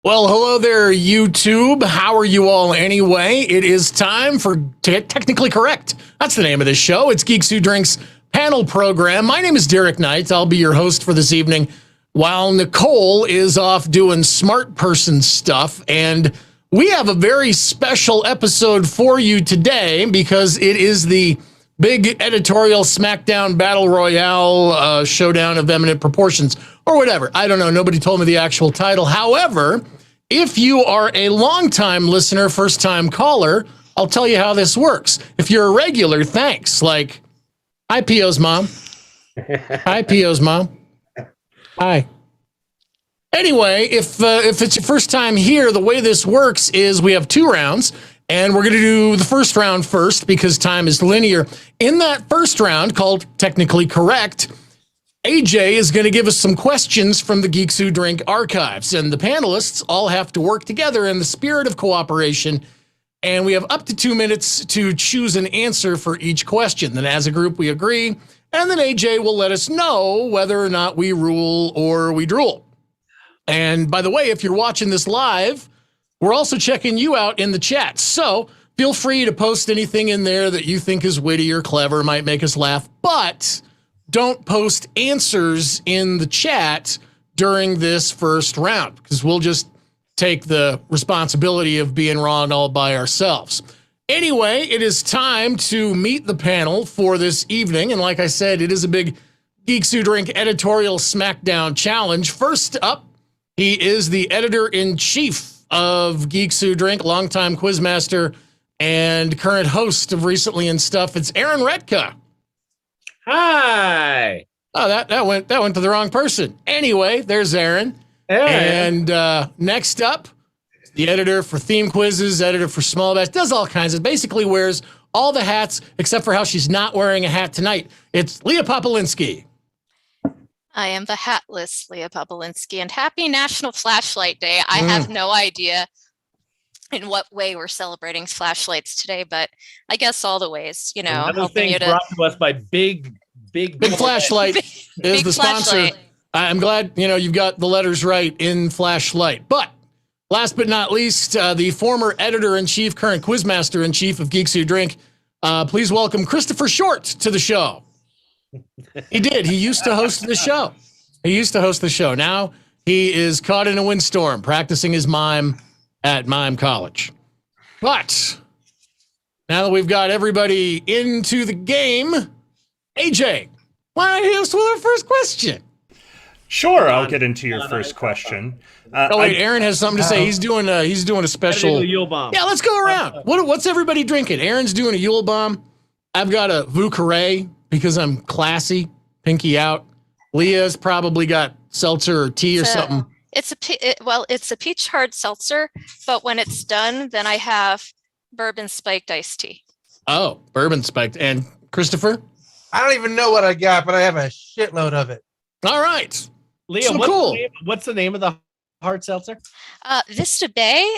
Well, hello there, YouTube. How are you all anyway? It is time for Technically Correct. That's the name of this show. It's Geeks Who Drinks panel program. My name is Derek Knight. I'll be your host for this evening while Nicole is off doing smart person stuff. And we have a very special episode for you today because it is the big editorial SmackDown Battle Royale showdown of eminent proportions or whatever. I don't know. Nobody told me the actual title. However, if you are a longtime listener, first-time caller, I'll tell you how this works. If you're a regular, thanks. Like, hi, Pio's mom. Hi, Pio's mom. Hi. Anyway, if it's your first time here, the way this works is we have 2 rounds, and we're going to do the first round first because time is linear. In that first round, called Technically Correct, AJ is going to give us some questions from the Geeks Who Drink archives, and the panelists all have to work together in the spirit of cooperation, and we have up to 2 minutes to choose an answer for each question. Then as a group, we agree, and then AJ will let us know whether or not we rule or we drool. And by the way, if you're watching this live, we're also checking you out in the chat, so feel free to post anything in there that you think is witty or clever, might make us laugh, but don't post answers in the chat during this first round because we'll just take the responsibility of being wrong all by ourselves. Anyway, it is time to meet the panel for this evening. And like I said, it is a big Geeks Who Drink editorial SmackDown challenge. First up, he is the editor-in-chief of Geeks Who Drink, longtime quizmaster and current host of Recently and Stuff. It's Aaron Retka. Hi. Oh, that went to the wrong person. Anyway, there's Aaron. And next up, the editor for theme quizzes, editor for small batch, does all kinds of, basically wears all the hats except for how she's not wearing a hat tonight. It's Leah Popolinski. I am the hatless Leah Popolinski, and happy National Flashlight Day. I have no idea in what way we're celebrating flashlights today, but I guess all the ways, you know. Another thing brought to us by Big Flashlight is the sponsor. I'm glad, you know, you've got the letters right in Flashlight. But last but not least, the former editor-in-chief, current quizmaster-in-chief of Geeks Who Drink, please welcome Christopher Short to the show. He did. He used to host the show. Now he is caught in a windstorm practicing his mime at Mime College. But now that we've got everybody into the game, AJ, why don't you hit us with our first question? Sure, I'll get into your first question. Wait, Aaron has something to say. He's doing a special Yule Bomb. Yeah, let's go around. What's everybody drinking? Aaron's doing a Yule Bomb. I've got a Vucare because I'm classy, pinky out. Leah's probably got seltzer or tea or something. It's a peach hard seltzer, but when it's done, then I have bourbon spiked iced tea. Oh, bourbon spiked. And Christopher? I don't even know what I got, but I have a shitload of it. All right. Leah, what's the name of the hard seltzer? Vista Bay.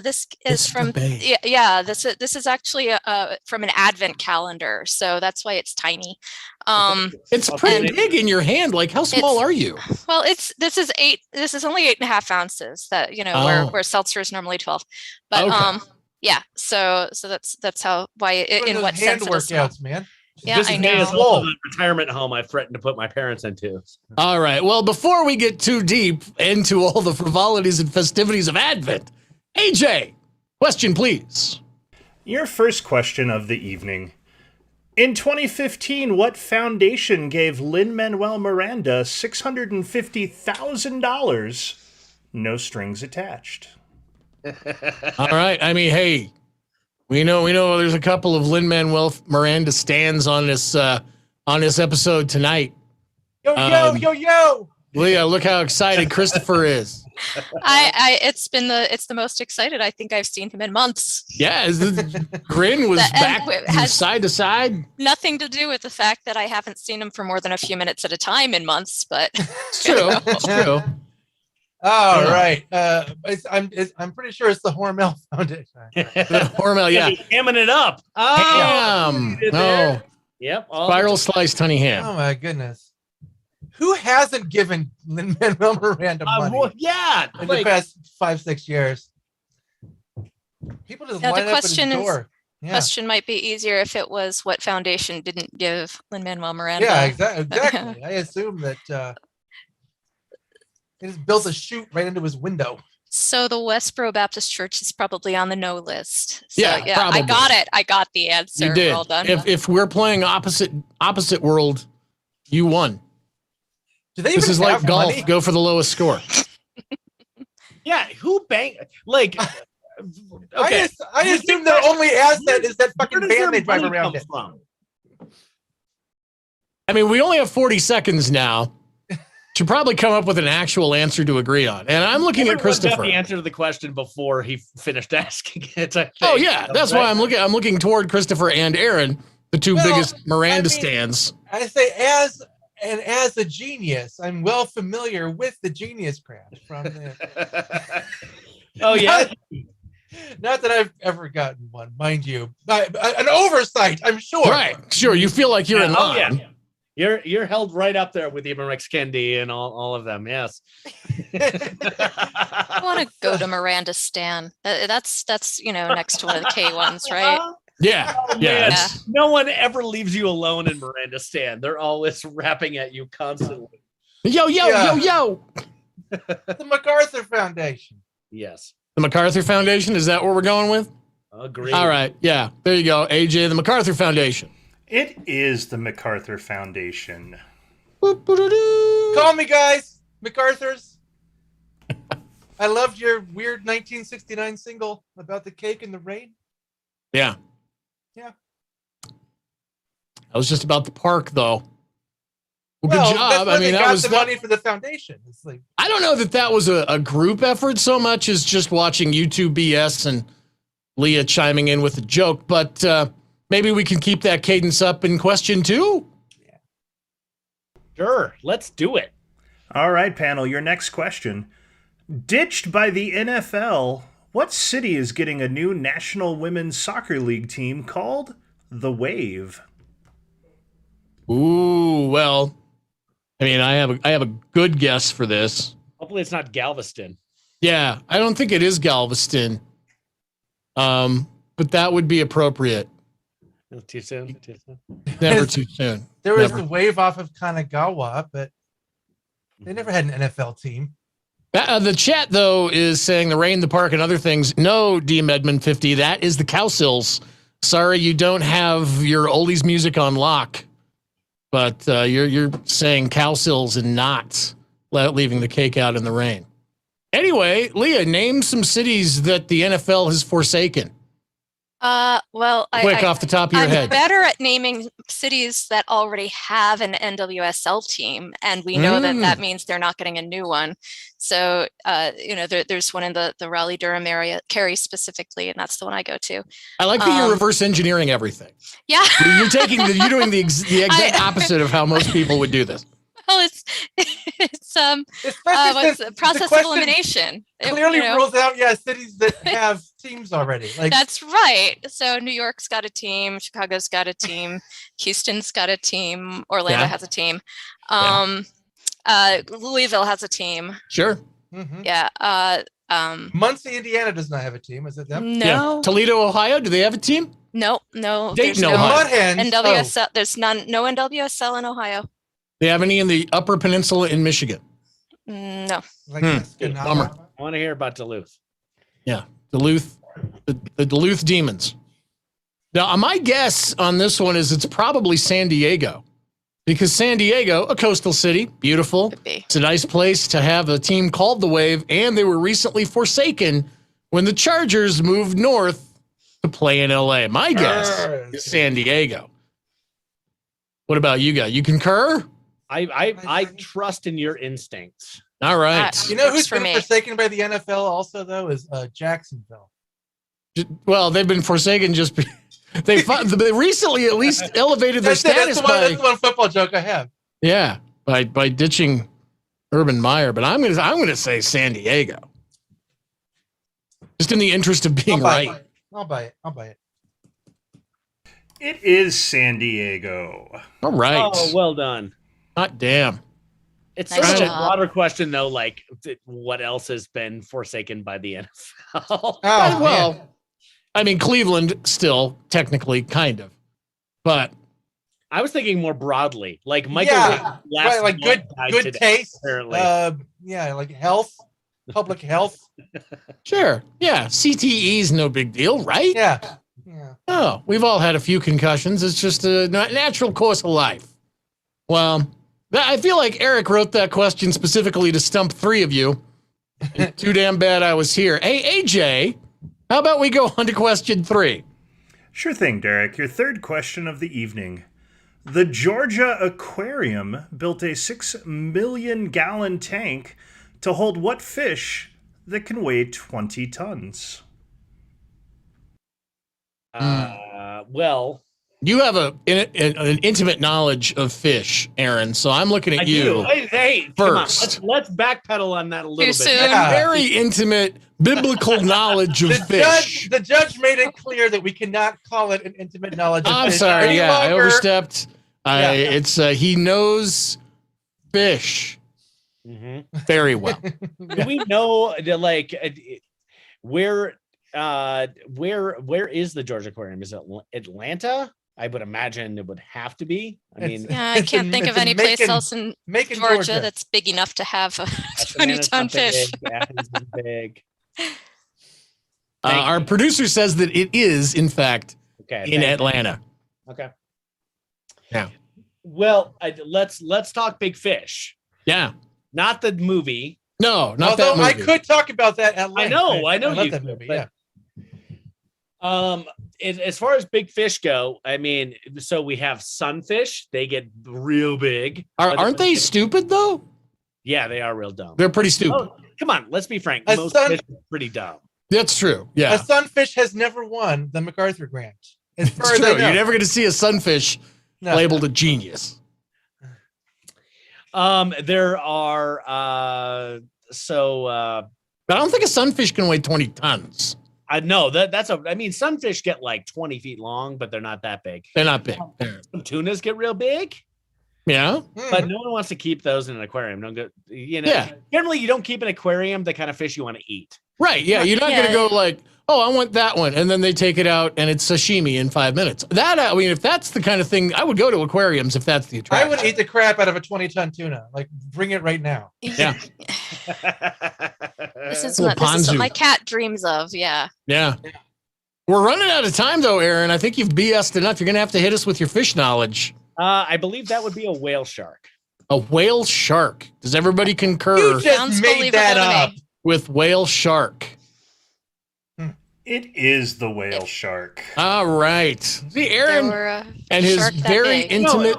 This is from Bay. Yeah. This is actually from an advent calendar, so that's why it's tiny. It's pretty big in your hand. Like, how small are you? Well, this is only 8.5 ounces. That, you know, where seltzer is normally 12. But okay. Yeah. So that's how in what sense it is small. Man. Yeah, I know. Is also the retirement home I threatened to put my parents into. All right. Well, before we get too deep into all the frivolities and festivities of Advent, AJ, question, please. Your first question of the evening. In 2015, what foundation gave Lin-Manuel Miranda $650,000, no strings attached? All right. I mean, hey, we know there's a couple of Lin-Manuel Miranda stands on this episode tonight. Yo. Leah, look how excited Christopher is. It's the most excited I think I've seen him in months. Yeah, the grin was back from side to side. Nothing to do with the fact that I haven't seen him for more than a few minutes at a time in months, but it's true. It's true. All right. I'm pretty sure it's the Hormel Foundation. Hormel, yeah. Hamming it up. Ham. No. Yep. Spiral sliced honey ham. Oh my goodness. Who hasn't given Lin-Manuel Miranda money Well, yeah, in the past 5-6 years? People just Yeah, the line up at his question is- door. Yeah, Question might be easier if it was what foundation didn't give Lin-Manuel Miranda. yeah, exactly. I assume that he just built a chute right into his window. So the Westboro Baptist Church is probably on the no list. So Yeah, I probably. got it. I got the answer. You did. Well done. If we're playing opposite world, you won. Do they This even is like have golf. money? Go for the lowest score. yeah. Who bang like? Okay, I assume their only asset is that fucking where does their van they drive money around come in. from? I mean, we only have 40 seconds now to probably come up with an actual answer to agree on. And I'm looking at Everyone got Christopher. the answer to the question before he finished asking it. I think. Oh yeah, that's why I'm looking toward Christopher and Aaron, the two Well, biggest Miranda I mean- stands. I say as a genius, I'm well familiar with the Genius Grant from the. Oh yeah. Not that I've ever gotten one, mind you. An oversight, I'm sure. Right. Sure. You feel like you're in Oh, line. yeah. You're held right up there with Ibram X. Kendi and all of them. Yes. I want to go to Miranda Stan. That's next to one of the K ones, right? Yeah. Oh, Yeah. man. it's- No one ever leaves you alone in Miranda Stand. They're always rapping at you constantly. Yo, yo, Yeah. yo, yo. The MacArthur Foundation. Yes. The MacArthur Foundation. Is that what we're going with? Agreed. All right. Yeah. There you go. AJ, the MacArthur Foundation. It is the MacArthur Foundation. Call me, guys. MacArthur's. I loved your weird 1969 single about the cake and the rain. Yeah. Yeah. That was just about the park, though. Well, Well, good that's job. where I mean, they that got was the that, money for the foundation. It's like, I don't know that was a group effort so much as just watching YouTube BS and Leah chiming in with a joke, but maybe we can keep that cadence up in question 2. Sure. Let's do it. All right, panel, your next question. Ditched by the NFL, what city is getting a new National Women's Soccer League team called the Wave? Ooh, well, I mean, I have a good guess for this. Hopefully it's not Galveston. Yeah, I don't think it is Galveston. But that would be appropriate. Too soon. Too soon. Never too soon. there was Never. the wave off of Kanagawa, but they never had an NFL team. The chat, though, is saying the rain, the park, and other things. No, D. Medman 50, that is the Cowsills. Sorry, you don't have your oldies music on lock. But you're saying Cowsills and not leaving the cake out in the rain. Anyway, Leah, name some cities that the NFL has forsaken. Well, Quick, off the top of your I'm head. better at naming cities that already have an NWSL team, and we know that means they're not getting a new one. So, there's one in the Raleigh Durham area, Cary specifically, and that's the one I go to. I like that you're reverse engineering everything. Yeah. You're doing the exact opposite of how most people would do this. Well, it's Especially since process the of question elimination. clearly rules out, cities that have teams already. Like That's right. So New York's got a team, Chicago's got a team, Houston's got a team, Orlando Yeah. has a team, Louisville has a team. Sure. mhm. Yeah. Muncie, Indiana does not have a team. Is it them? Yeah. No, Toledo, Ohio, do they have a team? no. Dayton, There's no Ohio. Mudhens. NWSL. There's no NWSL in Ohio. They have any in the Upper Peninsula in Michigan? No. Like Escanaba. bummer. I want to hear about Duluth. Yeah, Duluth, the Duluth Demons. Now, my guess on this one is it's probably San Diego, because San Diego, a coastal city, beautiful. Could be. It's a nice place to have a team called the Wave, and they were recently forsaken when the Chargers moved north to play in LA. My guess is San Diego. What about you guys? You concur? I trust in your instincts. All right. You know Works who's for been me. forsaken by the NFL also, though, is Jacksonville. Well, they've been forsaken just. They recently at least elevated their status That's the one football joke I have. by ditching Urban Meyer, but I'm gonna say San Diego, just in the interest of being right. I'll buy it. It is San Diego. All right, Oh, well done. hot damn. It's Nice sort of a job. broader question, though. Like, what else has been forsaken by the NFL? Oh, Well, I mean, Cleveland still technically kind of, but I was thinking more broadly, like Michael Yeah, Vick's last right, like one died good today, taste. apparently. Like health, public health. sure. Yeah. CTE is no big deal, right? Yeah. Oh, we've all had a few concussions. It's just a natural course of life. Well, I feel like Eric wrote that question specifically to stump three of you. Too damn bad I was here. Hey, AJ, how about we go on to question 3? Sure thing, Derek. Your third question of the evening. The Georgia Aquarium built a 6 million gallon tank to hold what fish that can weigh 20 tons? Well, You have an intimate knowledge of fish, Aaron, so I'm looking I at you. do. Hey, come on. First. Let's backpedal on that a little Too bit. soon. Yeah. Very intimate biblical knowledge of fish. The judge made it clear that we cannot call it an intimate knowledge. Of I'm fish sorry, any yeah, I longer. overstepped. Yeah. It's he knows fish Mhm. very well. Do we know that, like, where is the Georgia Aquarium? Is it Atlanta? I would imagine it would have to be. I mean, Yeah, I It's can't in- think it's of in any place Macon- else in Macon, Georgia that's big enough to have a Atlanta's 20-ton not fish. big, Athens is big. Our producer says that it is, in fact, Okay. in Atlanta. Okay. Yeah. Well, let's talk Big Fish, Yeah. not the movie. No, not Although that movie. I could talk about that at I length. know I love you that could, movie. but- Yeah. As far as big fish go, I mean, so we have sunfish. They get real big. Aren't they stupid, though? Yeah, they are real dumb. They're pretty stupid. Oh, come on, let's be frank. A Most sun- fish are pretty dumb. That's true. Yeah. A sunfish has never won the MacArthur Grant. As far It's as true. I You're know. never going to see a sunfish No. labeled a genius. There are But I don't think a sunfish can weigh 20 tons. I know I mean, sunfish get like 20 feet long, but they're not that big. They're not big. They're- Some tunas get real big, yeah. but no one wants to keep those in an aquarium. Don't go, Yeah. Generally, you don't keep an aquarium the kind of fish you want to eat. Right. Yeah. You're not going to Yeah. go like, oh, I want that one. And then they take it out and it's sashimi in 5 minutes. I mean, if that's the kind of thing, I would go to aquariums if that's the I attraction. would eat the crap out of a 20-ton tuna. Like, bring it right now. Yeah. This is Little what ponzu. my cat dreams of. Yeah. Yeah. We're running out of time, though, Aaron. I think you've BS'd enough. You're going to have to hit us with your fish knowledge. I believe that would be a whale shark. A whale shark. Does everybody concur You just Sounds made that believable to up. me. with whale shark? It is the whale shark. All right. See, There Aaron were a and his shark that very big. intimate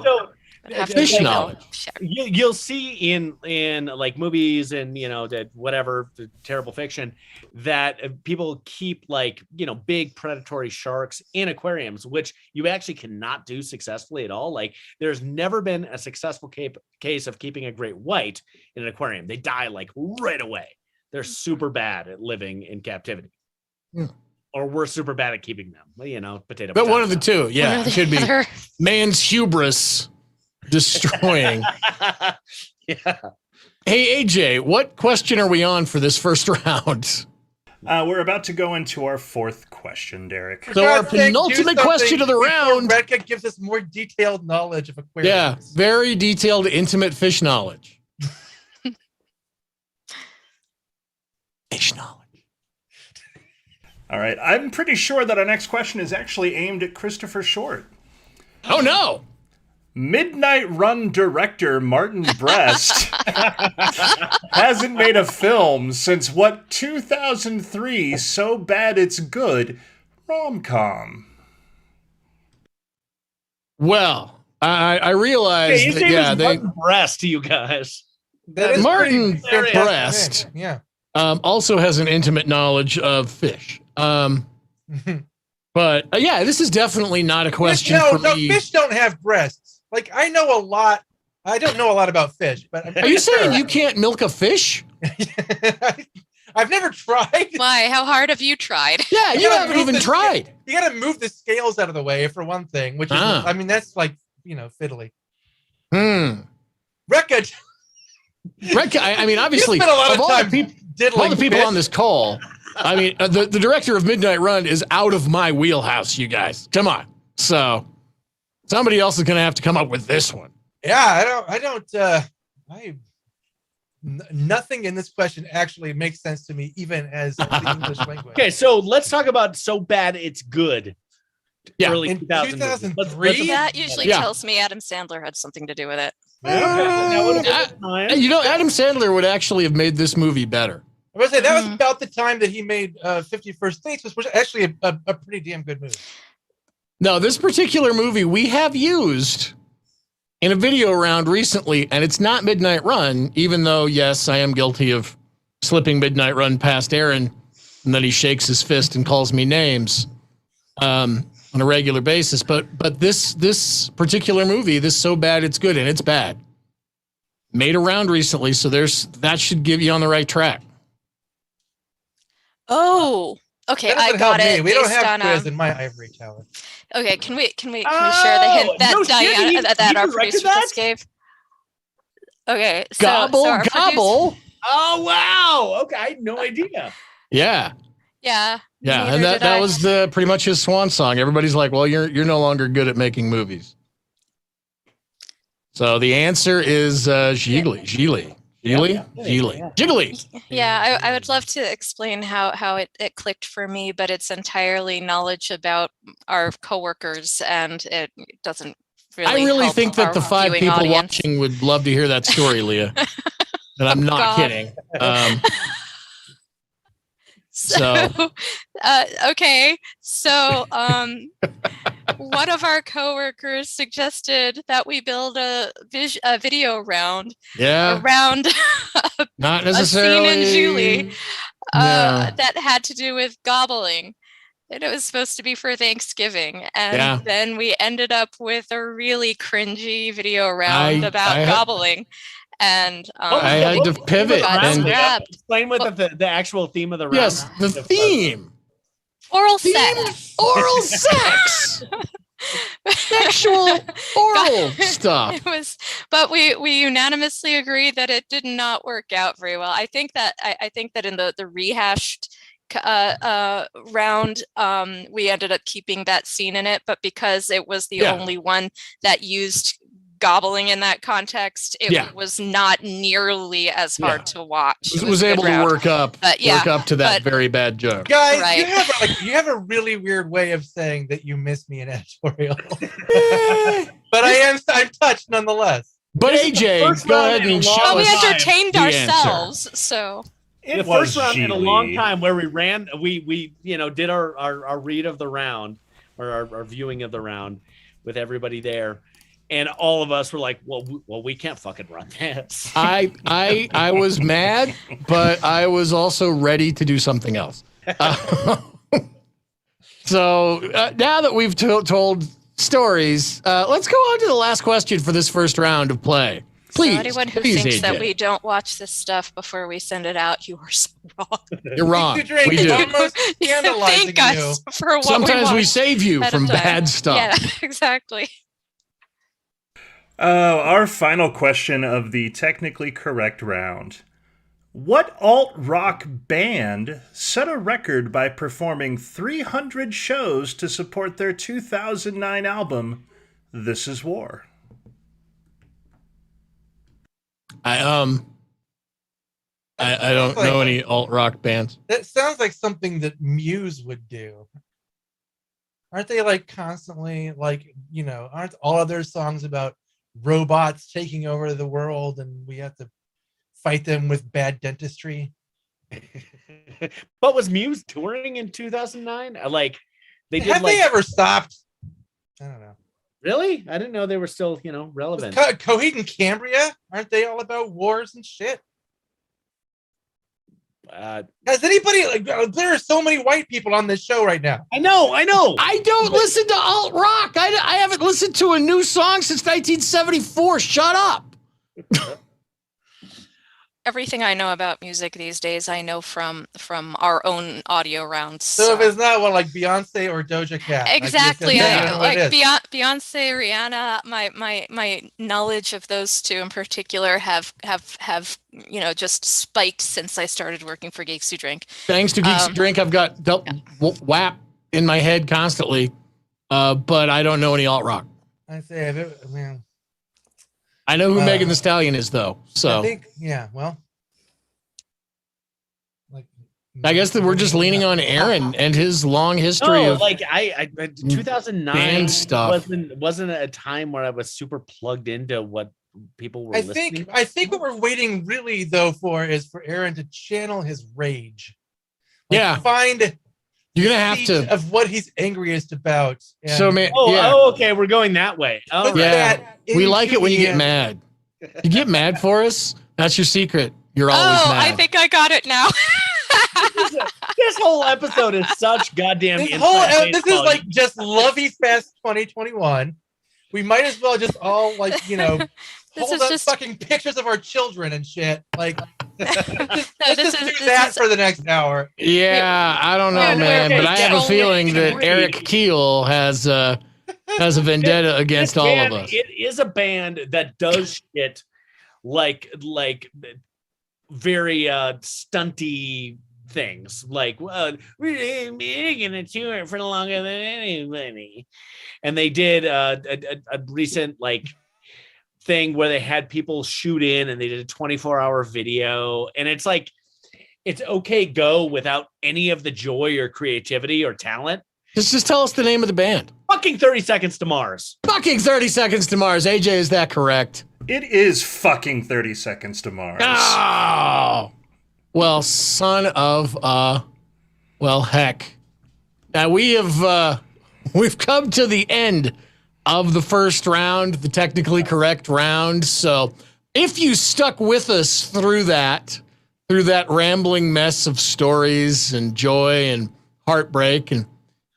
I'd have to fish check out knowledge. shark. You'll see in like movies and that whatever the terrible fiction that people keep like big predatory sharks in aquariums, which you actually cannot do successfully at all. Like there's never been a successful case of keeping a great white in an aquarium. They die like right away. They're super bad at living in captivity. Hmm. Or we're super bad at keeping them. Well, potato. But one of the two. One Yeah. or It the could be other. man's hubris destroying. Yeah. Hey, AJ, what question are we on for this first round? We're about to go into our fourth question, Derek. For So our God's sake, do penultimate something question of the before round- Redka gives us more detailed knowledge of aquariums. Yeah. Very detailed, intimate fish knowledge. Fish knowledge. All right. I'm pretty sure that our next question is actually aimed at Christopher Short. Oh, no. Midnight Run director Martin Brest hasn't made a film since what 2003 So Bad It's Good rom-com. Well, I realized His that, name yeah, is Martin Brest to you guys. That is Martin pretty Brest. fantastic. Yeah. also has an intimate knowledge of fish. But yeah, this is definitely not a question for me. Fish don't have breasts. Like I know a lot. I don't know a lot about fish, but I'm Are you pretty sure. saying you can't milk a fish? I've never tried. Why? How hard have you tried? Yeah, you gotta haven't move even the- tried. You got to move the scales out of the way for one thing, which is, Ah. I mean, that's like fiddly. Hmm. Rekka, I mean, obviously, You spent a lot of all time the people, diddling all the people fish. on this call, I mean, the director of Midnight Run is out of my wheelhouse, you guys. Come on. So somebody else is going to have to come up with this one. Yeah, nothing in this question actually makes sense to me, even as the English language. Okay, so let's talk about So Bad It's Good. Yeah. Early In 2003? That usually Yeah. tells me Adam Sandler had something to do with it. You know, Adam Sandler would actually have made this movie better. I was say that was about the time that he made 50 First Dates, which was actually a pretty damn good movie. No, this particular movie we have used in a video round recently, and it's not Midnight Run, even though, yes, I am guilty of slipping Midnight Run past Aaron, and then he shakes his fist and calls me names on a regular basis. But this particular movie, this So Bad It's Good, and it's bad, made a round recently, so that should give you on the right track. Oh, okay. That I doesn't got help it. me. We don't based have on, quiz in my ivory tower. Okay, can we share the hint that no shit, Diana that he our directed producer just gave? Okay, so Gobble, our gobble. Oh wow! Okay, I had no idea. Yeah. Yeah. Yeah, neither and did that I. was pretty much his swan song. Everybody's like, "Well, you're no longer good at making movies." So the answer is Gigli. Jiggly. Yeah, I would love to explain how it clicked for me, but it's entirely knowledge about our coworkers, and it doesn't really. I really help think that our the 5 viewing people audience. watching would love to hear that story, Leah. And I'm not God. kidding. So, okay. So, one of our coworkers suggested that we build a video round Yeah, around not a scene necessarily. in Julie No. that had to do with gobbling. And it was supposed to be for Thanksgiving. And Yeah. then we ended up with a really cringy video round about I- gobbling. And I had to pivot got and- scrapped. Explain what the actual theme of the round. Yes, the theme. Oral sex. Oral sex. Sexual oral stuff. It was, but we unanimously agreed that it did not work out very well. I think that in the rehashed round, we ended up keeping that scene in it, but because it was the only one that used gobbling in that context, it was not nearly as hard to watch. It was able to work up to that very bad joke. Guys, Right. you have a really weird way of saying that you miss me in editorial. But I'm touched nonetheless. But This is the AJ, first go round ahead in a and long show But we us. entertained the answer. ourselves, so The It was first round in a long Gigli. time where we did our read of the round or our viewing of the round with everybody there, and all of us were like, well, we can't fucking run this. I was mad, but I was also ready to do something else. So now that we've told stories, let's go on to the last question for this first round of play. Please, so anyone who please, thinks AJ. that we don't watch this stuff before we send it out, you are so wrong. You're wrong. You drink We do. almost scandalizing Thank you. us for what Sometimes we watch save you ahead of from time. bad stuff. Yeah, exactly. Our final question of the technically correct round. What alt-rock band set a record by performing 300 shows to support their 2009 album, This Is War? I don't know any alt rock bands. That sounds like something that Muse would do. Aren't they like constantly aren't all of their songs about robots taking over the world and we have to fight them with bad dentistry? But was Muse touring in 2009? Like they did. Have they ever stopped? I don't know. Really? I didn't know they were still relevant. Coheed and Cambria, aren't they all about wars and shit? Has anybody there are so many white people on this show right now. I know. I don't listen to alt rock. I haven't listened to a new song since 1974. Shut up. everything I know about music these days, I know from our own audio rounds. So if it's not like Beyonce or Doja Cat, exactly, like Beyonce, Rihanna, my knowledge of those two in particular have just spiked since I started working for Geeks Who Drink. Thanks to Geeks Who Drink, I've got WAP in my head constantly, but I don't know any alt rock. I say, man. I know who Megan Thee Stallion is, though. So I think, well, like I guess that we're just leaning on Aaron and his long history of like I 2009 band stuff. wasn't a time where I was super plugged into what people were listening. I think what we're waiting really though for is for Aaron to channel his rage. Find you're gonna have to of what he's angriest about. So man, okay, we're going that way. We like it when you get mad. You get mad for us. That's your secret. You're always mad. I think I got it now. This whole episode is such goddamn. This is like just Lovey Fest 2021. We might as well just all hold up fucking pictures of our children and shit. Like, let's just do that for the next hour. Yeah, I don't know, man, but I have a feeling that Eric Keel has a vendetta against all of us. It is a band that does shit like very stunty things. Like, we're gonna tour for longer than anybody, and they did a recent thing where they had people shoot in and they did a 24-hour video, and it's like it's okay go without any of the joy or creativity or talent. Just tell us the name of the band. Fucking 30 Seconds to Mars. Fucking 30 Seconds to Mars. AJ, is that correct? It is fucking 30 Seconds to Mars. Oh, well, son of heck. Now we've come to the end of the first round, the technically correct round. So if you stuck with us through that rambling mess of stories and joy and heartbreak, and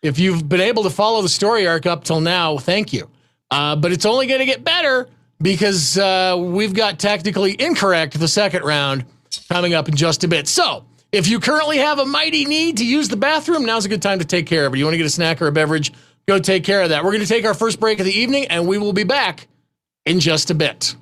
if you've been able to follow the story arc up till now, thank you. But it's only going to get better because we've got technically incorrect the second round coming up in just a bit. So if you currently have a mighty need to use the bathroom, now's a good time to take care of it. You want to get a snack or a beverage, go take care of that. We're going to take our first break of the evening, and we will be back in just a bit.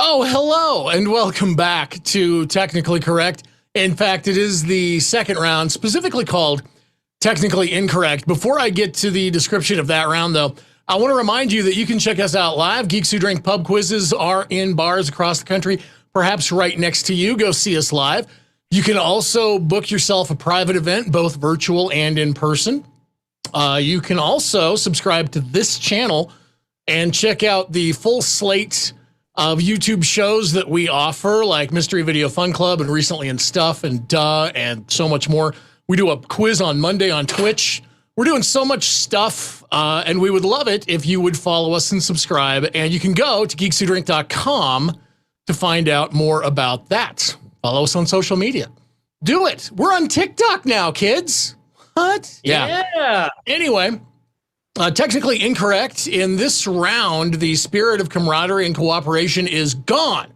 Oh, hello, and welcome back to Technically Correct. In fact, it is the second round, specifically called Technically Incorrect. Before I get to the description of that round, though, I want to remind you that you can check us out live. Geeks Who Drink pub quizzes are in bars across the country, perhaps right next to you. Go see us live. You can also book yourself a private event, both virtual and in person. You can also subscribe to this channel and check out the full slate of YouTube shows that we offer, like Mystery Video Fun Club and Recently in Stuff and and so much more. We do a quiz on Monday on Twitch. We're doing so much stuff, and we would love it if you would follow us and subscribe. And you can go to geekswhodrink.com to find out more about that. Follow us on social media. Do it. We're on TikTok now, kids. What? Yeah. Anyway, technically incorrect. In this round, the spirit of camaraderie and cooperation is gone.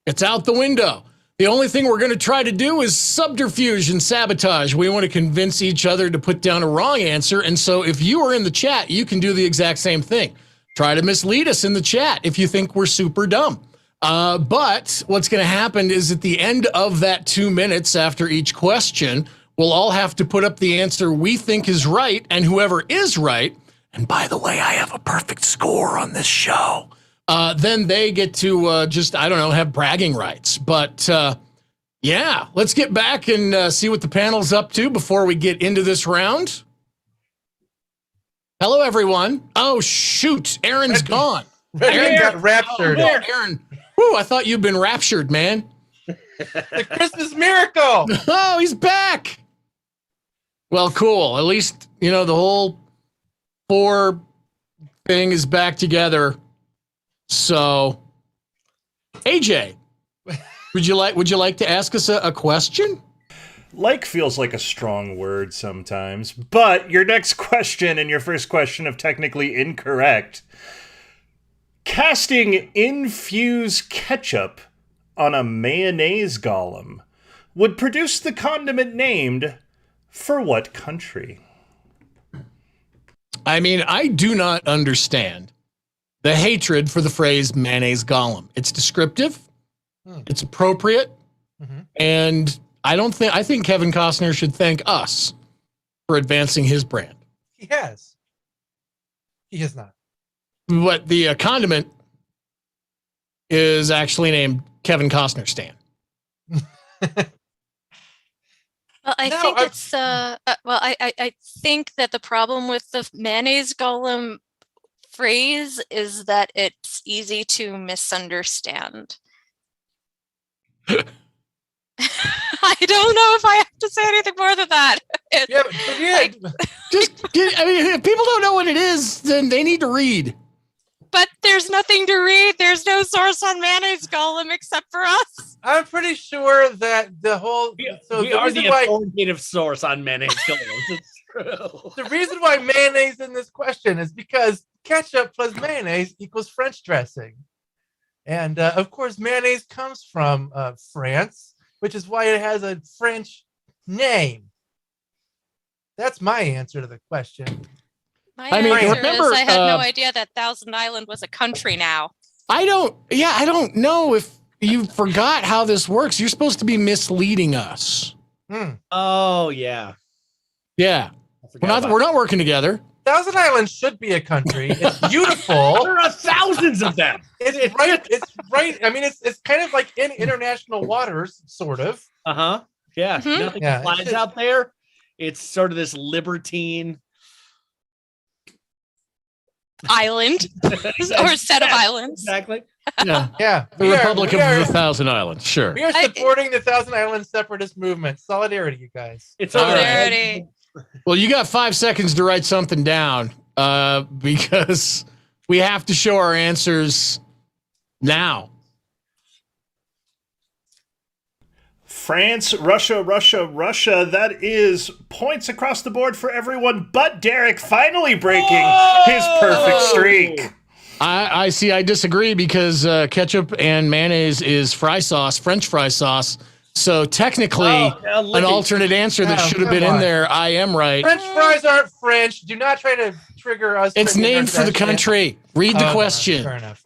It's out the window. The only thing we're going to try to do is subterfuge and sabotage. We want to convince each other to put down a wrong answer. And so if you are in the chat, you can do the exact same thing. Try to mislead us in the chat if you think we're super dumb. But what's going to happen is at the end of that 2 minutes after each question, we'll all have to put up the answer we think is right. And whoever is right, and by the way, I have a perfect score on this show, then they get to just, I don't know, have bragging rights. But yeah, let's get back and see what the panel's up to before we get into this round. Hello, everyone. Oh, shoot. Aaron's gone. Aaron got raptured. Oh, Aaron. Whew, I thought you'd been raptured, man. The Christmas miracle. Oh, he's back. Well, cool. At least, you know, the whole 4 thing is back together. So, AJ, would you like to ask us a question? Like feels like a strong word sometimes, but your next question and your first question of Technically Incorrect. Casting infused ketchup on a mayonnaise golem would produce the condiment named for what country? I mean, I do not understand the hatred for the phrase mayonnaise golem. It's descriptive, it's appropriate, and I think Kevin Costner should thank us for advancing his brand. He has. He has not. But the condiment is actually named Kevin Costner Stan. Well, I think that the problem with the mayonnaise golem phrase is that it's easy to misunderstand. I don't know if I have to say anything more than that. If people don't know what it is, then they need to read. But there's nothing to read. There's no source on mayonnaise golem except for us. I'm pretty sure that the whole we are the authoritative source on mayonnaise golems. It's true. The reason why mayonnaise in this question is because ketchup plus mayonnaise equals French dressing. And of course, mayonnaise comes from France, which is why it has a French name. That's my answer to the question. My answer is I had no idea that Thousand Island was a country now. I don't know if you forgot how this works. You're supposed to be misleading us. Oh, yeah. Yeah. We're not working together. Thousand Island should be a country. It's beautiful. There are thousands of them. It's right. I mean, it's kind of like in international waters, sort of. Yeah. Nothing flies out there. It's sort of this libertine island or set of islands. Exactly. Yeah. The Republic of the Thousand Islands. Sure. We are supporting the Thousand Island separatist movement. Solidarity, you guys. It's solidarity. Well, you got 5 seconds to write something down because we have to show our answers now. France, Russia. That is points across the board for everyone but Derek, finally breaking his perfect streak. I see. I disagree because ketchup and mayonnaise is fry sauce, French fry sauce. So technically, an alternate answer that should have been in there. I am right. French fries aren't French. Do not try to trigger us. It's named for the country. Read the question. Fair enough.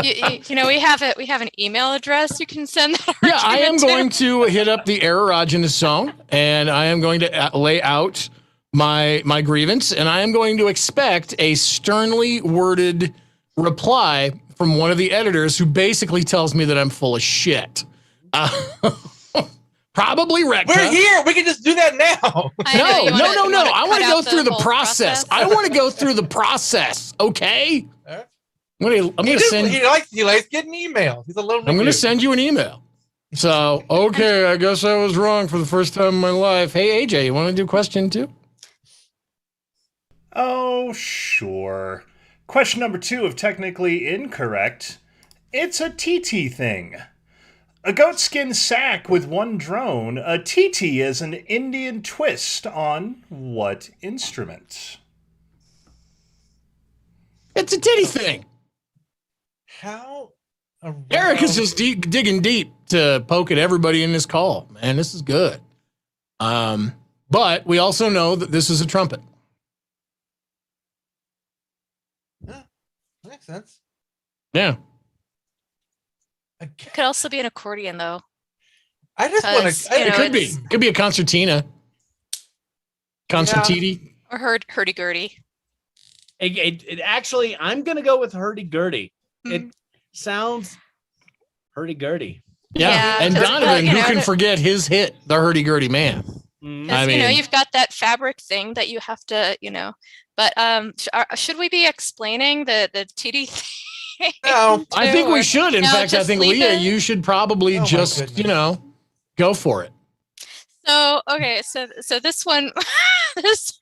We have it. We have an email address. You can send that. Yeah, I am argument going to hit up the erogenous zone, and I am going to lay out my grievance, and I am going to expect a sternly worded reply from one of the editors who basically tells me that I'm full of shit. Probably Recta. We're here. We can just do that now. No. I want to go through the process. I want to go through the process. Okay. Alright. I'm gonna send. He likes getting emails. He's a little. I'm gonna send you an email. So okay, I guess I was wrong for the first time in my life. Hey AJ, you want to do question 2? Oh, sure. Question number 2 of technically incorrect. It's a TT thing. A goatskin sack with one drone. A TT is an Indian twist on what instrument? It's a titty thing. How? Eric is just digging deep to poke at everybody in this call. Man, this is good. But we also know that this is a trumpet. Yeah, makes sense. Yeah. It could also be an accordion, though. I just want to. It could be. Could be a concertina. Concertiti. Or hurdy-gurdy. It actually, I'm gonna go with hurdy-gurdy. It sounds hurdy-gurdy. Yeah. And Donovan, who can forget his hit, the hurdy-gurdy man? I mean, you've got that fabric thing that you have to, But should we be explaining the TD thing? No, I think we should. In fact, I think Leah, you should probably just, go for it. So okay, so this one this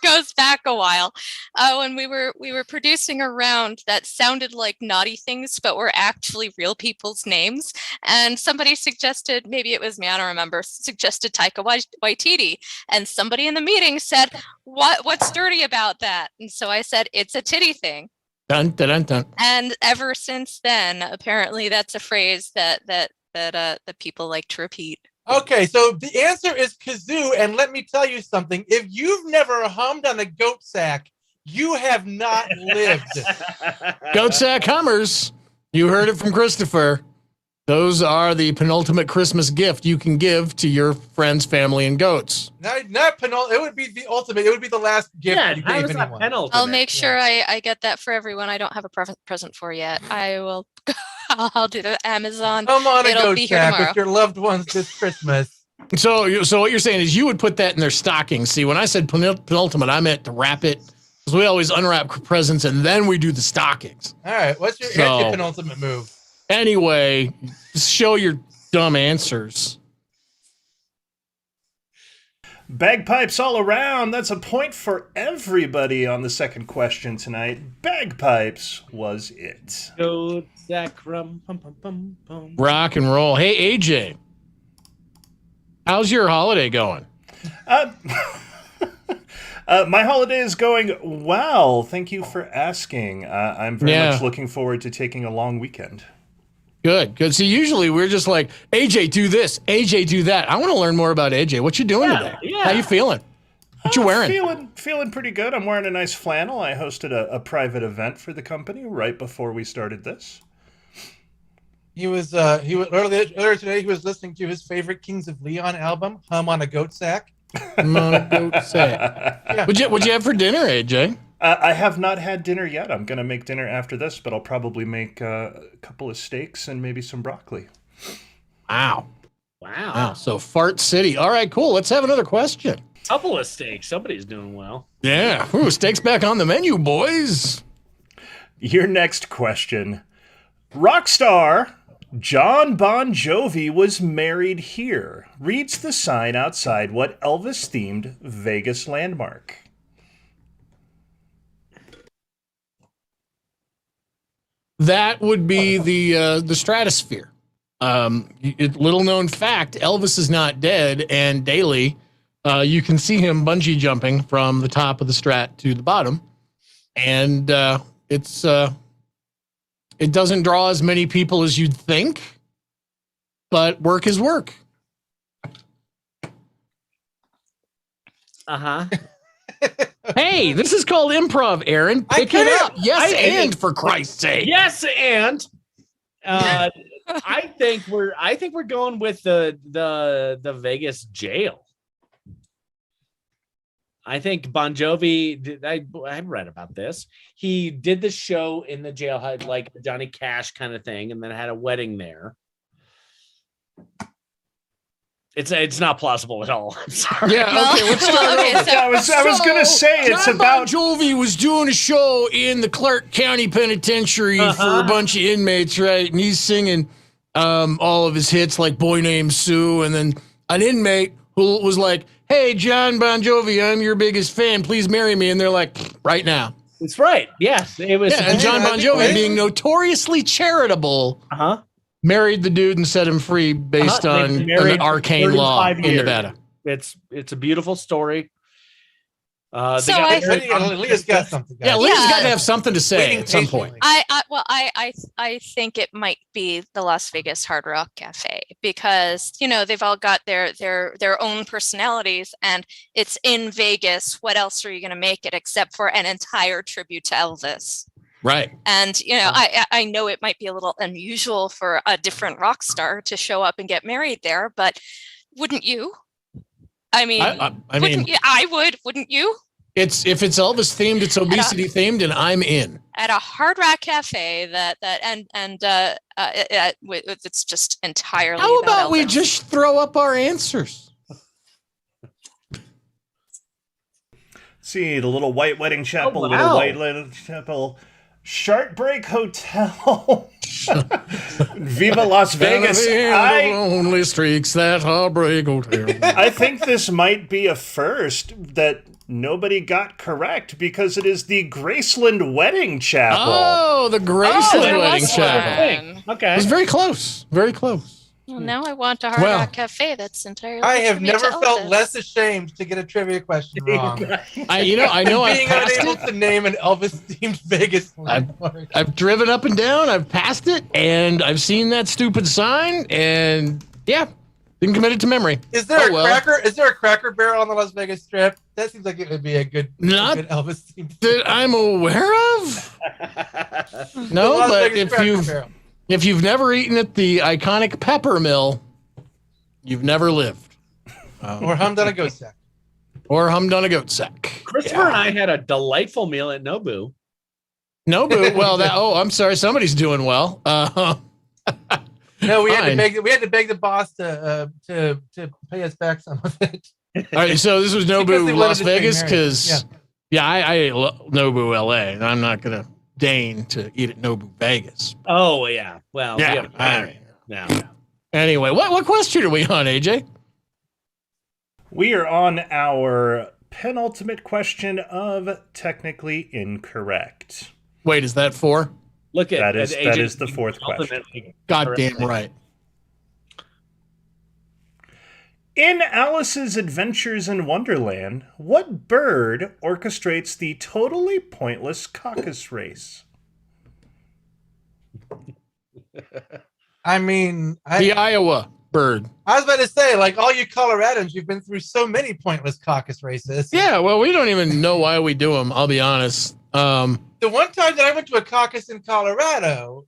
goes back a while. When we were producing a round that sounded like naughty things, but were actually real people's names. And somebody suggested, maybe it was me, I don't remember, suggested Taika Waititi. And somebody in the meeting said, what's dirty about that? And so I said, it's a titty thing. Dun, dun, dun, dun. And ever since then, apparently that's a phrase that people like to repeat. Okay, so the answer is kazoo, and let me tell you something. If you've never hummed on a goat sack, you have not lived. Goat sack hummers. You heard it from Christopher. Those are the penultimate Christmas gift you can give to your friends, family, and goats. Not penultimate. It would be the ultimate. It would be the last gift you gave anyone. I'll make sure I get that for everyone I don't have a present for yet. I will. I'll do the Amazon. Come on, a It'll goat be here sack tomorrow. with your loved ones this Christmas. So what you're saying is you would put that in their stocking. See, when I said penultimate, I meant to wrap it. Because we always unwrap presents and then we do the stockings. All right, what's your penultimate move? Anyway, just show your dumb answers. Bagpipes all around. That's a point for everybody on the second question tonight. Bagpipes was it. Go Zach rum pum pum pum pum. Rock and roll. Hey AJ, how's your holiday going? My holiday is going well. Thank you for asking. I'm very much looking forward to taking a long weekend. Good. See, usually we're just like, AJ, do this. AJ, do that. I want to learn more about AJ. What you doing today? Yeah. How you feeling? What you wearing? Feeling pretty good. I'm wearing a nice flannel. I hosted a private event for the company right before we started this. He was earlier today. He was listening to his favorite Kings of Leon album, "Hum on a Goat Sack." Yeah. What'd you have for dinner, AJ? I have not had dinner yet. I'm gonna make dinner after this, but I'll probably make a couple of steaks and maybe some broccoli. Wow. So Fart City. All right, cool. Let's have another question. Couple of steaks. Somebody's doing well. Yeah. Ooh, steaks back on the menu, boys. Your next question. Rock star John Bon Jovi was married here. Reads the sign outside what Elvis-themed Vegas landmark? That would be the Stratosphere. Little known fact: Elvis is not dead, and daily you can see him bungee jumping from the top of the Strat to the bottom, and it doesn't draw as many people as you'd think, but work is work. Hey, this is called improv, Aaron. Pick it up. Yes, and for Christ's sake. Yes, and I think we're going with the Vegas jail. I think Bon Jovi. I read about this. He did the show in the jail, had like a Johnny Cash kind of thing, and then had a wedding there. It's not plausible at all. I'm sorry. Yeah, okay, let's start over. so- I was gonna say it's John about Bon Jovi was doing a show in the Clark County Penitentiary for a bunch of inmates, right? And he's singing all of his hits like Boy Named Sue, and then an inmate who was like, "Hey, John Bon Jovi, I'm your biggest fan. Please marry me." And they're like, "Right now." It's right. Yes, it was. Yeah, and John Bon Jovi, being notoriously charitable, married the dude and set him free based on an arcane law in Nevada. It's a beautiful story. So Leah's got something. Yeah, Guys. Leah's got to have something to say Waiting at some point. patiently. I think it might be the Las Vegas Hard Rock Cafe because they've all got their own personalities and it's in Vegas. What else are you going to make it except for an entire tribute to Elvis? Right. And I know it might be a little unusual for a different rock star to show up and get married there, but wouldn't you? I mean, I would, wouldn't you? If it's Elvis themed, it's obesity themed, and I'm in. At a Hard Rock Cafe it's just entirely. How about we Elvis. just throw up our answers? See the little white wedding chapel, wow. little white wedding chapel, Sharkbreak Hotel, Viva Las Vegas. Only streaks that heartbreak hotel. I think this might be a first that nobody got correct because it is the Graceland Wedding Chapel. Oh, the Graceland there Wedding was Chapel. one. Okay. It was very close. Very close. Well, now I want a Hard Rock Cafe that's entirely. I have tribute never to felt Elvis. less ashamed to get a trivia question wrong. I know I Being passed unable it. to name an Elvis-themed Vegas landmark. I've driven up and down. I've passed it, and I've seen that stupid sign, and yeah, didn't commit it to memory. Is there well. cracker? Is there a Cracker Barrel on the Las Vegas Strip? That seems like it would be a good Elvis themed. That I'm aware of. No, Las but Vegas Cracker Barrel. if you've never eaten at the iconic Pepper Mill, you've never lived. Or hummed on a ghost sack. Or hummed on a goat sack. Christopher and I had a delightful meal at Nobu. Nobu. Well, I'm sorry. Somebody's doing well. No, we had Fine. to beg the boss to pay us back some of it. All right. So this was Because Nobu they Las wanted to stay Vegas married. because I ate Nobu LA, and I'm not gonna deign to eat at Nobu Vegas. Oh yeah. Well. Yeah. Yeah. Anyway, what question are we on, AJ? We are on our penultimate question of technically incorrect. Wait, is that 4? Look at That is the fourth question. Goddamn right. In Alice's Adventures in Wonderland, what bird orchestrates the totally pointless caucus race? I mean, The Iowa bird. I was about to say, like all you Coloradans, you've been through so many pointless caucus races. Yeah, well, we don't even know why we do them. I'll be honest. The one time that I went to a caucus in Colorado,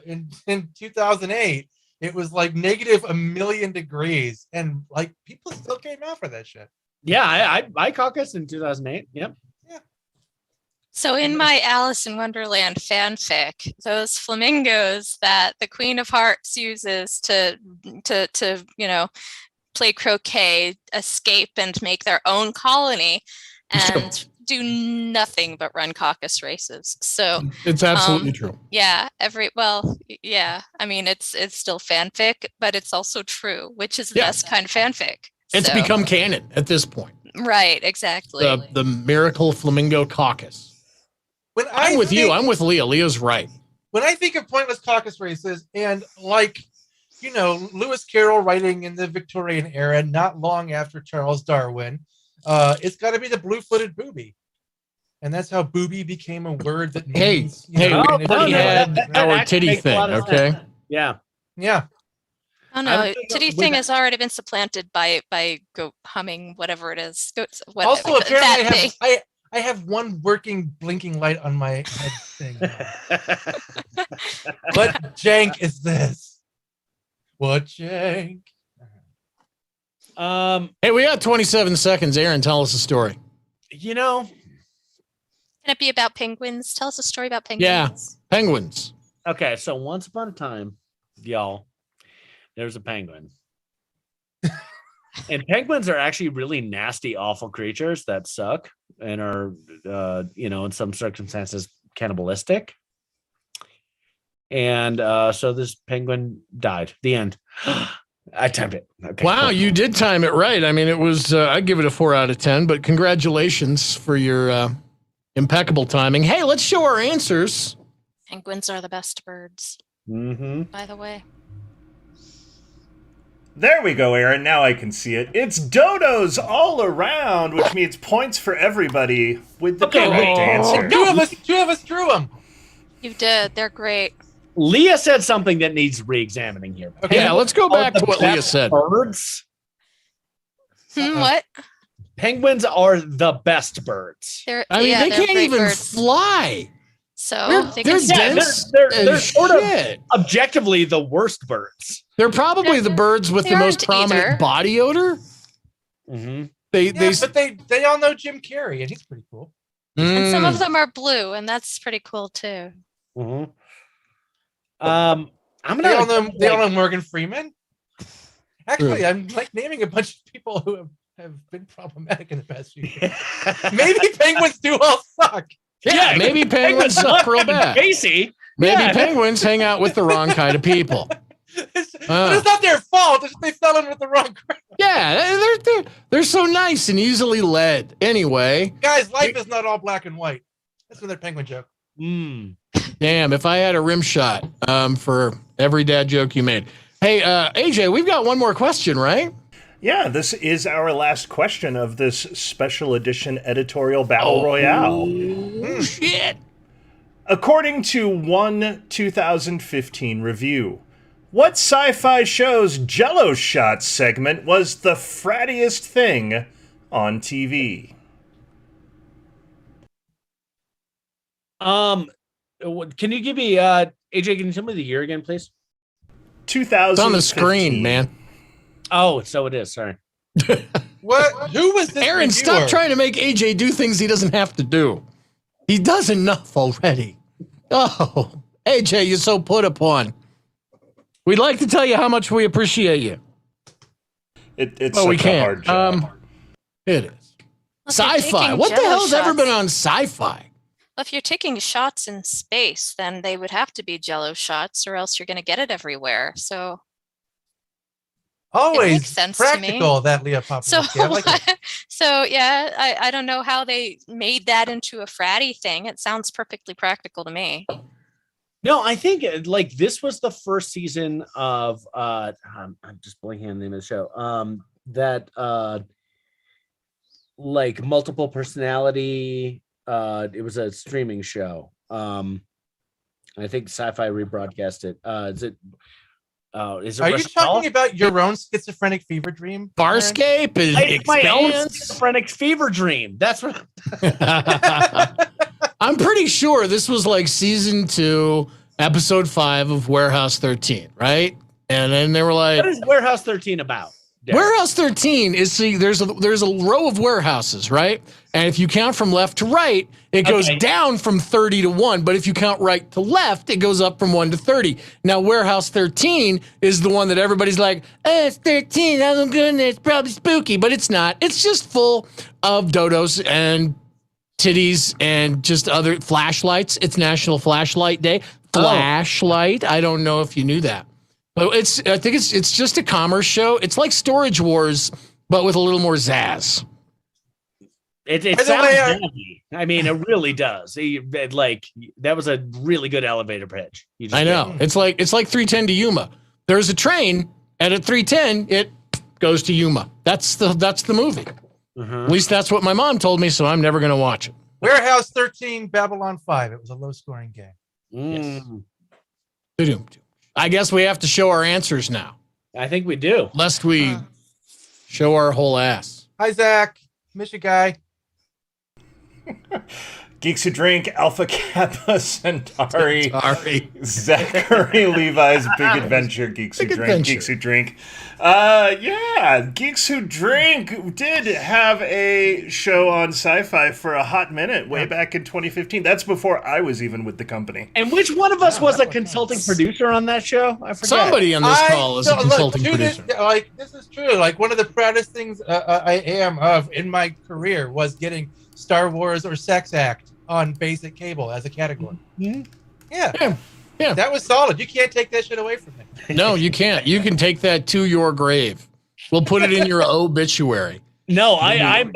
in 2008, it was like negative 1,000,000 degrees, and like people still came out for that shit. Yeah, I caucused in 2008. Yep. So in my Alice in Wonderland fanfic, those flamingos that the Queen of Hearts uses to play croquet, escape and make their own colony, and do nothing but run caucus races. So It's absolutely true. yeah, I mean it's still fanfic, but it's also true, which is the Yeah. best kind of fanfic. It's So- become canon at this point. right, exactly. The Miracle Flamingo Caucus. When I'm with you. I'm with Leah. Leah's right. When I think of pointless caucus races, and like, Lewis Carroll writing in the Victorian era, not long after Charles Darwin, it's got to be the blue-footed booby, and that's how booby became a word that Hey, means. we no, had that our actually titty makes a lot thing, of okay? sense. Yeah. Yeah. Oh no, titty thing has already been supplanted by goat humming, whatever it is. Goats. Also, apparently, that thing. I I have one working blinking light on my head thing. What jank is this? What jank? Hey, we got 27 seconds. Aaron, tell us a story. You know, Can it be about penguins? Tell us a story about penguins. Yeah. Penguins. okay, so once upon a time, y'all, there's a penguin. And penguins are actually really nasty, awful creatures that suck and are, in some circumstances, cannibalistic. And so this penguin died. The end. I timed it. Okay, Wow, cool. you did time it right. I mean, it was, I'd give it a 4 out of 10, but congratulations for your impeccable timing. Hey, let's show our answers. Penguins are the best birds, Mm-hmm. by the way. There we go, Aaron. Now I can see it. It's dodos all around, which means points for everybody with the Okay, correct wait. answer. Two of us drew them. You did. They're great. Leah said something that needs re-examining here. Okay. Yeah, let's go back Are to the what Leah best said. Birds. What? Penguins are the best birds. They're, I mean, yeah, they they're can't great even birds. fly. So They're they can Yeah, dense they're as sort of shit. objectively the worst birds. They're probably the birds with They the most aren't prominent either. body odor. Mm-hmm. But they all know Jim Carrey, and he's pretty cool. And some Mm. of them are blue, and that's pretty cool too. Mm-hmm. I'm They all gonna know Morgan Freeman. Actually, I'm like naming a bunch of people who have been problematic in the past few years. Maybe penguins do all suck. Yeah, maybe penguins suck real bad. Casey. Maybe Yeah. penguins hang out with the wrong kind of people. But it's not their fault. It's just they fell in with the wrong crowd. Yeah, they're so nice and easily led. Anyway, Guys, life is not all black and white. That's another penguin joke. Mm. damn, if I had a rim shot for every dad joke you made. Hey, AJ, we've got one more question, right? Yeah, this is our last question of this special edition editorial battle royale. Oh, shit. According to one 2015 review, what sci-fi show's Jello Shots segment was the frattiest thing on TV? Can you give me AJ? Can you tell me the year again, please? 2015. It's on the screen, man. Oh, so it is. Sorry. What? Who was this? Aaron, stop reviewer? trying to make AJ do things he doesn't have to do. He does enough already. Oh, AJ, you're so put upon. We'd like to tell you how much we appreciate you. It's Well, we such a hard can't. job. It is. If you're Sci-fi. taking What the Jell-O hell's ever been shots- on sci-fi? If you're taking shots in space, then they would have to be Jello shots, or else you're going to get it everywhere. So, Always makes sense to me. practical, that Leah so, Popovich. I like it. so yeah. I don't know how they made that into a fratty thing. It sounds perfectly practical to me. No, I think like this was the first season of I'm just blanking on the name of the show. That like multiple personality. It was a streaming show. I think Sci-Fi rebroadcast it. Is it? Is it? Are you Russian talking Doll? about your own schizophrenic fever dream? Aaron? Farscape is It's my own expands. schizophrenic fever dream. That's what. I'm pretty sure this was like season 2, episode 5 of Warehouse 13, right? And then they were like, What is Warehouse 13 about? Derek? Warehouse 13 is, see, there's a row of warehouses, right? And if you count from left to right, it goes Okay. down from 30 to 1. But if you count right to left, it goes up from 1 to 30. Now, Warehouse 13 is the one that everybody's like, it's 13. Oh, goodness, it's probably spooky. But it's not. It's just full of dodos and titties and just other flashlights. It's National Flashlight Day. Flashlight. I don't know if you knew that. But I think it's just a commerce show. It's like Storage Wars, but with a little more zazz. It By the sounds way, jazzy. I mean, it really does. Like that was a really good elevator pitch. You just I know. did. It's like 310 to Yuma. There's a train, and at 310, it goes to Yuma. That's the movie. Mhm. At least that's what my mom told me, so I'm never gonna watch it. Warehouse 13, Babylon 5. It was a low-scoring game. Mm. Ba-doom. I guess we have to show our answers now, I think we do. lest we show our whole ass. Hi, Zach. Miss you, guy. Geeks Who Drink, Alpha Kappa Centauri, Sorry. Zachary Levi's Big Adventure, Geeks Who Big Drink, Adventure. Geeks Who Drink. Geeks Who Drink did have a show on Sci-Fi for a hot minute way back in 2015. That's before I was even with the company. And which one of us was a that was consulting nice. producer on that show? I forget. Somebody on this call is a consulting producer. This is true. Like, one of the proudest things I am of in my career was getting Star Wars or Sex Act on basic cable as a category. Mhm. Yeah. Yeah. That was solid. You can't take that shit away from me. No, you can't. You can take that to your grave. We'll put it in your obituary. No, I'm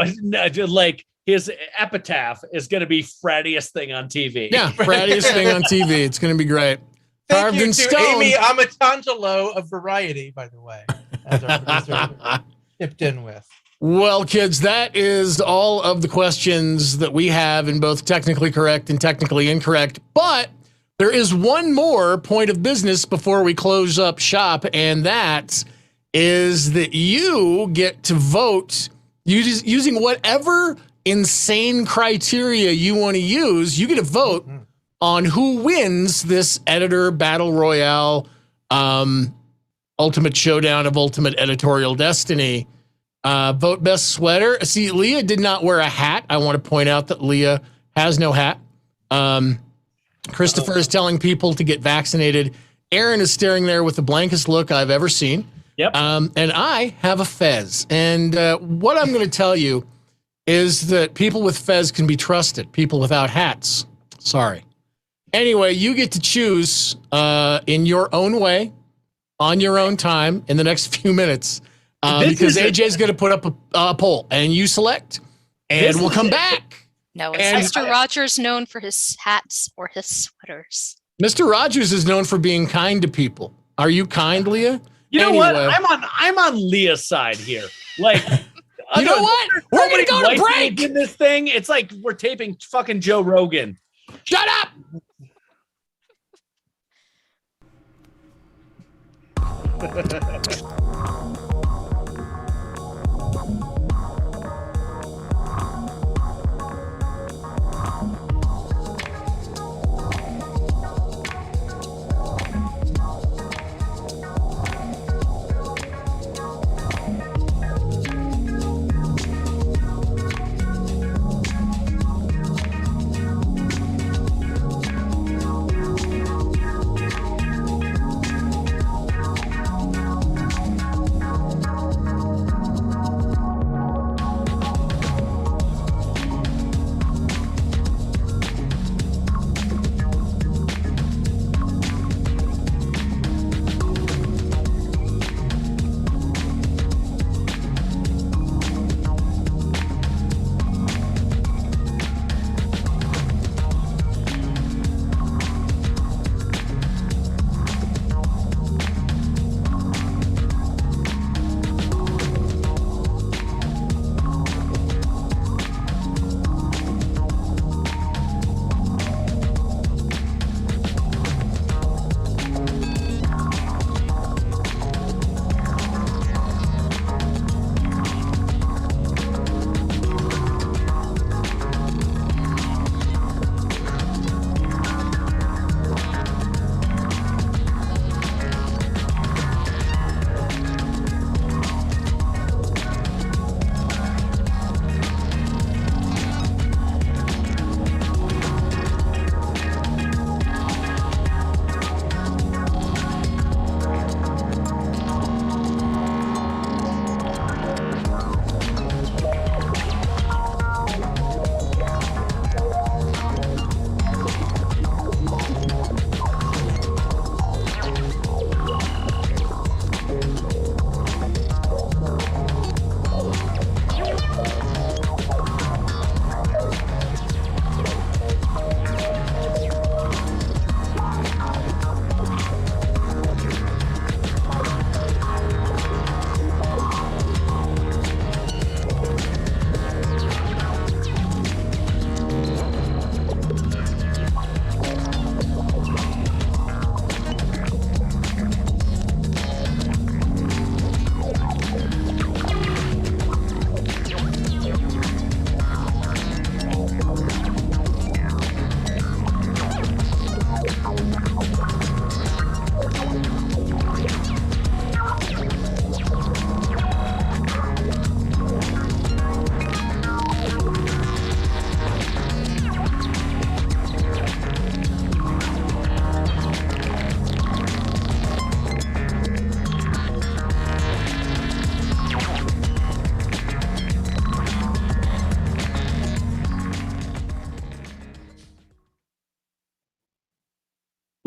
like his epitaph is going to be frattiest thing on TV. Yeah, Friday's thing on TV. It's going to be great. Thank Carved you in to stone. Amy Amatangelo of Variety, by the way, as our producer tipped in with. Well, kids, that is all of the questions that we have in both technically correct and technically incorrect. But there is one more point of business before we close up shop, and that is that you get to vote using whatever insane criteria you want to use. You get to vote on who wins this editor battle royale, ultimate showdown of ultimate editorial destiny. Vote best sweater. See, Leah did not wear a hat. I want to point out that Leah has no hat. Christopher is telling people to get vaccinated. Aaron is staring there with the blankest look I've ever seen. Yep. And I have a fez. And what I'm going to tell you is that people with fez can be trusted. People without hats, sorry. Anyway, you get to choose in your own way, on your own time, in the next few minutes. Because AJ's going to put up a poll, and you select, and we'll come back. No, is And- Mr. Rogers known for his hats or his sweaters? Mr. Rogers is known for being kind to people. Are you kind, Leah? You know what? Anyway. I'm on Leah's side here. Like, You know what? We're going to go to white break. dudes in this thing. It's like we're taping fucking Joe Rogan. Shut up.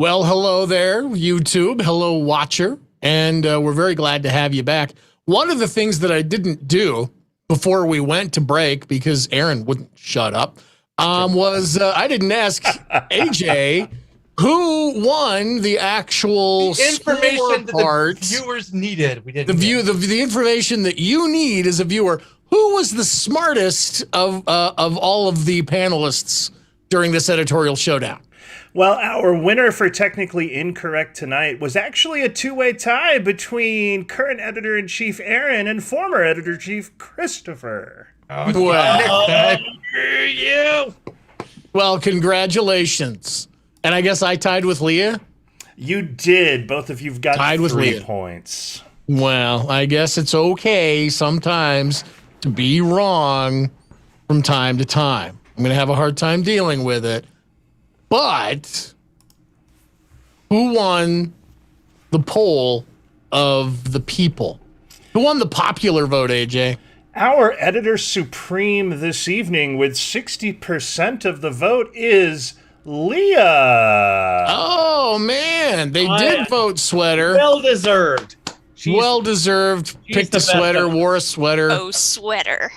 Well, hello there, YouTube. Hello, watcher. And we're very glad to have you back. One of the things that I didn't do before we went to break, because Aaron wouldn't shut up, was I didn't ask AJ who won the actual Information that part. the viewers needed. We didn't. The information that you need as a viewer. Who was the smartest of all of the panelists during this editorial showdown? Well, our winner for Technically Incorrect tonight was actually a two-way tie between current editor-in-chief Aaron and former editor-in-chief Christopher. Well, congratulations. And I guess I tied with Leah? You did. Both of you've got Tied with 3 Leah. points. Well, I guess it's okay sometimes to be wrong from time to time. I'm going to have a hard time dealing with it. But who won the poll of the people? Who won the popular vote, AJ? Our editor supreme this evening with 60% of the vote is Leah. Oh, man. They did vote sweater. Well deserved. Well deserved. Picked the a best sweater, of it. wore a sweater, Oh, sweater.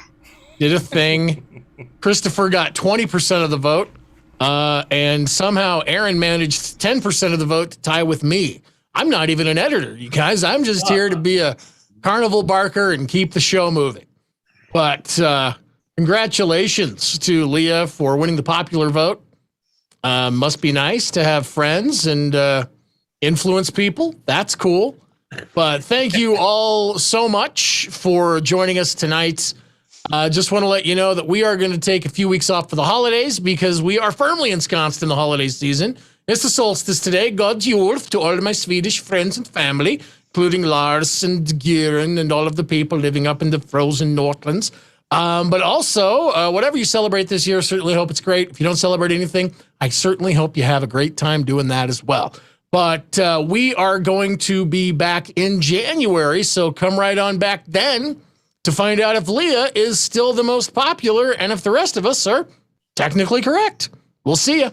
did a thing. Christopher got 20% of the vote. And somehow Aaron managed 10% of the vote to tie with me. I'm not even an editor, you guys. I'm just here to be a carnival barker and keep the show moving. But congratulations to Leah for winning the popular vote. Must be nice to have friends and influence people. That's cool. But thank you all so much for joining us tonight. Just want to let you know that we are going to take a few weeks off for the holidays because we are firmly ensconced in the holiday season. It's the solstice today. God jul to all of my Swedish friends and family, including Lars and Giren and all of the people living up in the frozen Northlands. But also, whatever you celebrate this year, certainly hope it's great. If you don't celebrate anything, I certainly hope you have a great time doing that as well. But we are going to be back in January, so come right on back then to find out if Leah is still the most popular and if the rest of us are technically correct. We'll see you.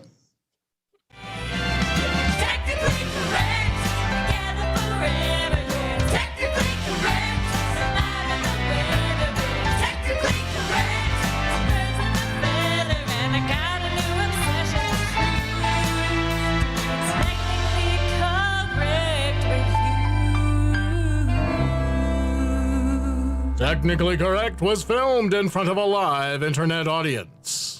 Technically correct, together forever. Technically correct, alive and aware. Technically correct, birds of a feather, and I got a new obsession with you. Technically correct with you. Technically Correct was filmed in front of a live internet audience.